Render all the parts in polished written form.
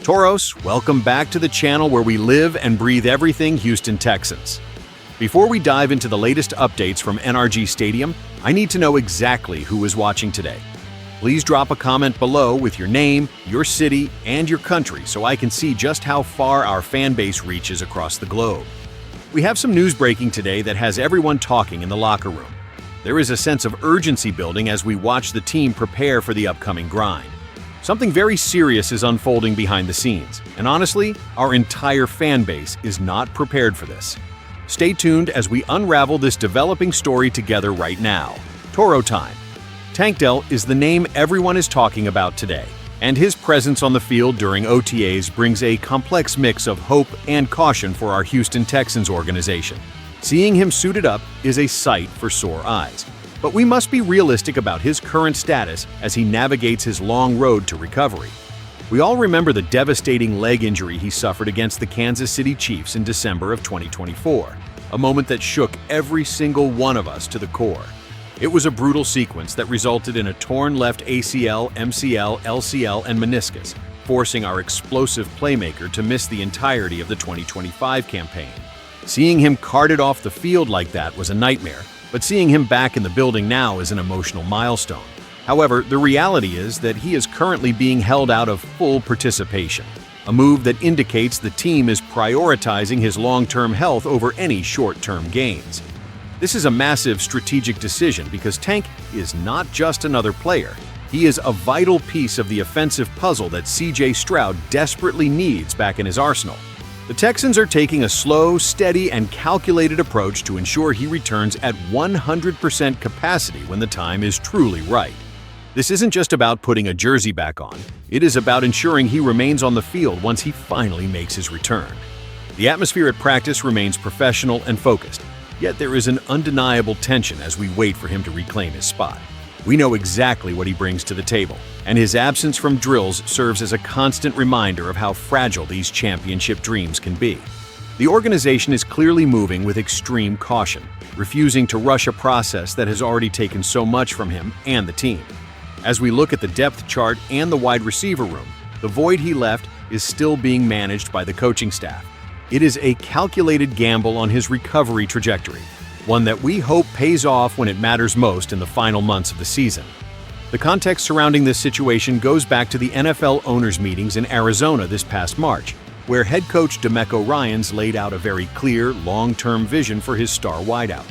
Toros, welcome back to the channel where we live and breathe everything Houston Texans. Before we dive into the latest updates from NRG Stadium, I need to know exactly who is watching today. Please drop a comment below with your name, your city, and your country so I can see just how far our fan base reaches across the globe. We have some news breaking today that has everyone talking in the locker room. There is a sense of urgency building as we watch the team prepare for the upcoming grind. Something very serious is unfolding behind the scenes, and honestly, our entire fan base is not prepared for this. Stay tuned as we unravel this developing story together right now. Toro time. Tank Dell is the name everyone is talking about today, and his presence on the field during OTAs brings a complex mix of hope and caution for our Houston Texans organization. Seeing him suited up is a sight for sore eyes. But we must be realistic about his current status as he navigates his long road to recovery. We all remember the devastating leg injury he suffered against the Kansas City Chiefs in December of 2024, a moment that shook every single one of us to the core. It was a brutal sequence that resulted in a torn left ACL, MCL, LCL, and meniscus, forcing our explosive playmaker to miss the entirety of the 2025 campaign. Seeing him carted off the field like that was a nightmare, but seeing him back in the building now is an emotional milestone. However, the reality is that he is currently being held out of full participation, a move that indicates the team is prioritizing his long-term health over any short-term gains. This is a massive strategic decision because Tank is not just another player. He is a vital piece of the offensive puzzle that CJ Stroud desperately needs back in his arsenal. The Texans are taking a slow, steady, and calculated approach to ensure he returns at 100% capacity when the time is truly right. This isn't just about putting a jersey back on, it is about ensuring he remains on the field once he finally makes his return. The atmosphere at practice remains professional and focused, yet there is an undeniable tension as we wait for him to reclaim his spot. We know exactly what he brings to the table, and his absence from drills serves as a constant reminder of how fragile these championship dreams can be. The organization is clearly moving with extreme caution, refusing to rush a process that has already taken so much from him and the team. As we look at the depth chart and the wide receiver room, the void he left is still being managed by the coaching staff. It is a calculated gamble on his recovery trajectory, one that we hope pays off when it matters most in the final months of the season. The context surrounding this situation goes back to the NFL owners' meetings in Arizona this past March, where head coach DeMeco Ryans laid out a very clear, long-term vision for his star wideout.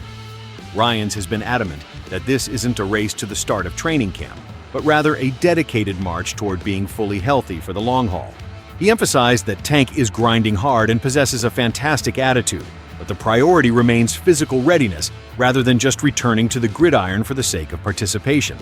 Ryans has been adamant that this isn't a race to the start of training camp, but rather a dedicated march toward being fully healthy for the long haul. He emphasized that Tank is grinding hard and possesses a fantastic attitude, but the priority remains physical readiness rather than just returning to the gridiron for the sake of participation.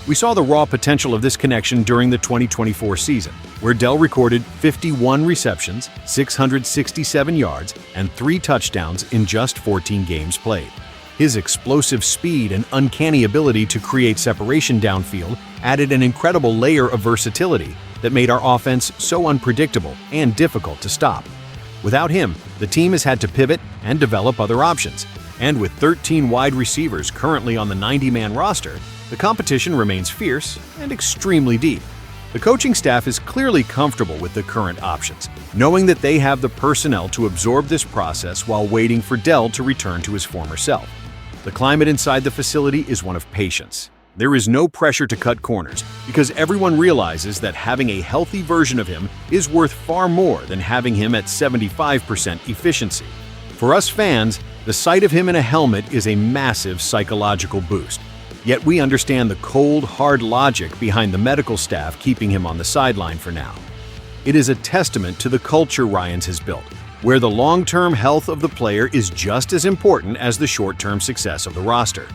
We saw the raw potential of this connection during the 2024 season, where Dell recorded 51 receptions, 667 yards, and 3 touchdowns in just 14 games played. His explosive speed and uncanny ability to create separation downfield added an incredible layer of versatility that made our offense so unpredictable and difficult to stop. Without him, the team has had to pivot and develop other options. And with 13 wide receivers currently on the 90-man roster, the competition remains fierce and extremely deep. The coaching staff is clearly comfortable with the current options, knowing that they have the personnel to absorb this process while waiting for Dell to return to his former self. The climate inside the facility is one of patience. There is no pressure to cut corners because everyone realizes that having a healthy version of him is worth far more than having him at 75% efficiency. For us fans, the sight of him in a helmet is a massive psychological boost. Yet we understand the cold, hard logic behind the medical staff keeping him on the sideline for now. It is a testament to the culture Ryans has built, where the long-term health of the player is just as important as the short-term success of the roster.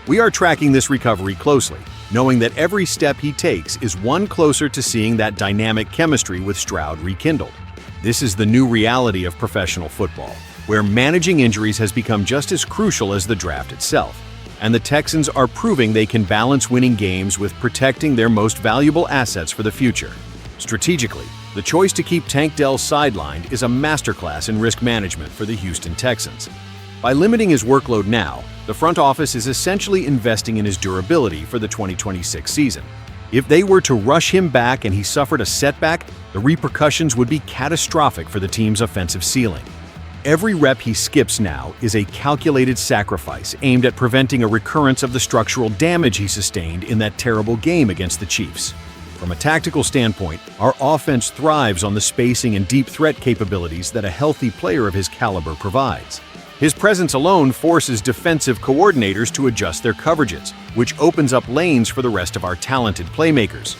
We are tracking this recovery closely, knowing that every step he takes is one closer to seeing that dynamic chemistry with Stroud rekindled. This is the new reality of professional football, where managing injuries has become just as crucial as the draft itself, and the Texans are proving they can balance winning games with protecting their most valuable assets for the future. Strategically, the choice to keep Tank Dell sidelined is a masterclass in risk management for the Houston Texans. By limiting his workload now, the front office is essentially investing in his durability for the 2026 season. If they were to rush him back and he suffered a setback, the repercussions would be catastrophic for the team's offensive ceiling. Every rep he skips now is a calculated sacrifice aimed at preventing a recurrence of the structural damage he sustained in that terrible game against the Chiefs. From a tactical standpoint, our offense thrives on the spacing and deep threat capabilities that a healthy player of his caliber provides. His presence alone forces defensive coordinators to adjust their coverages, which opens up lanes for the rest of our talented playmakers.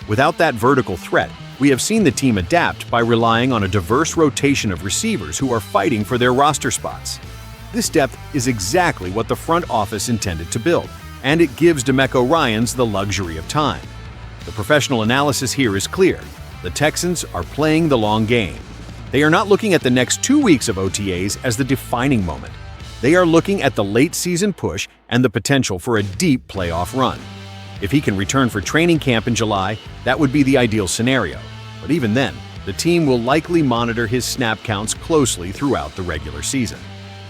Without that vertical threat, we have seen the team adapt by relying on a diverse rotation of receivers who are fighting for their roster spots. This depth is exactly what the front office intended to build, and it gives DeMeco Ryans the luxury of time. The professional analysis here is clear. The Texans are playing the long game. They are not looking at the next 2 weeks of OTAs as the defining moment. They are looking at the late-season push and the potential for a deep playoff run. If he can return for training camp in July, that would be the ideal scenario. But even then, the team will likely monitor his snap counts closely throughout the regular season.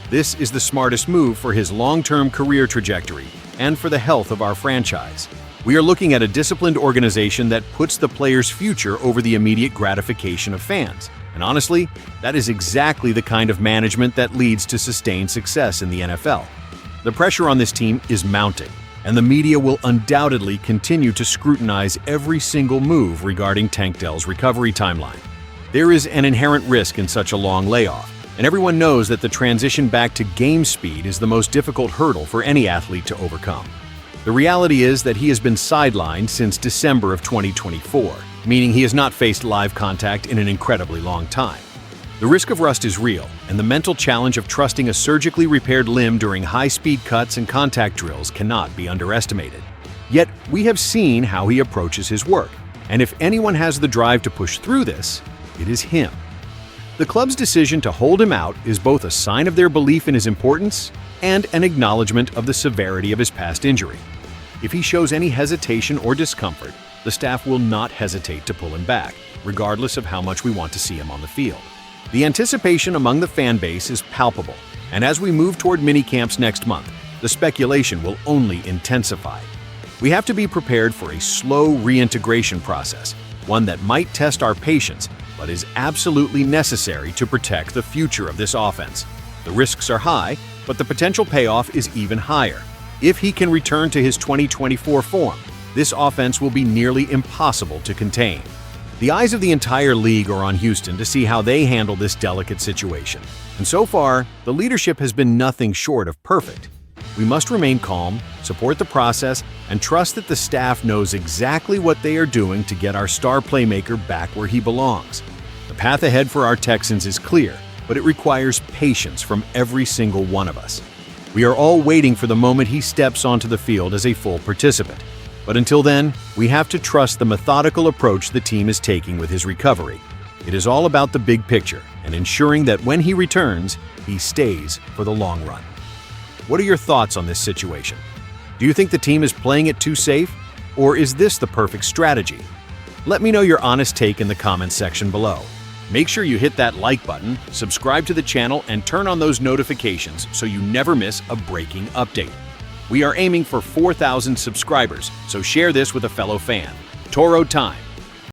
This is the smartest move for his long-term career trajectory and for the health of our franchise. We are looking at a disciplined organization that puts the player's future over the immediate gratification of fans. And honestly, that is exactly the kind of management that leads to sustained success in the NFL. The pressure on this team is mounting, and the media will undoubtedly continue to scrutinize every single move regarding Tank Dell's recovery timeline. There is an inherent risk in such a long layoff, and everyone knows that the transition back to game speed is the most difficult hurdle for any athlete to overcome. The reality is that he has been sidelined since December of 2024, meaning he has not faced live contact in an incredibly long time. The risk of rust is real, and the mental challenge of trusting a surgically repaired limb during high-speed cuts and contact drills cannot be underestimated. Yet, we have seen how he approaches his work, and if anyone has the drive to push through this, it is him. The club's decision to hold him out is both a sign of their belief in his importance and an acknowledgement of the severity of his past injury. If he shows any hesitation or discomfort, the staff will not hesitate to pull him back, regardless of how much we want to see him on the field. The anticipation among the fan base is palpable, and as we move toward minicamps next month, the speculation will only intensify. We have to be prepared for a slow reintegration process, one that might test our patience, but is absolutely necessary to protect the future of this offense. The risks are high, but the potential payoff is even higher. If he can return to his 2024 form, this offense will be nearly impossible to contain. The eyes of the entire league are on Houston to see how they handle this delicate situation. And so far, the leadership has been nothing short of perfect. We must remain calm, support the process, and trust that the staff knows exactly what they are doing to get our star playmaker back where he belongs. The path ahead for our Texans is clear, but it requires patience from every single one of us. We are all waiting for the moment he steps onto the field as a full participant. But until then, we have to trust the methodical approach the team is taking with his recovery. It is all about the big picture and ensuring that when he returns, he stays for the long run. What are your thoughts on this situation? Do you think the team is playing it too safe? Or is this the perfect strategy? Let me know your honest take in the comments section below. Make sure you hit that like button, subscribe to the channel, and turn on those notifications so you never miss a breaking update. We are aiming for 4,000 subscribers, so share this with a fellow fan. Toro time!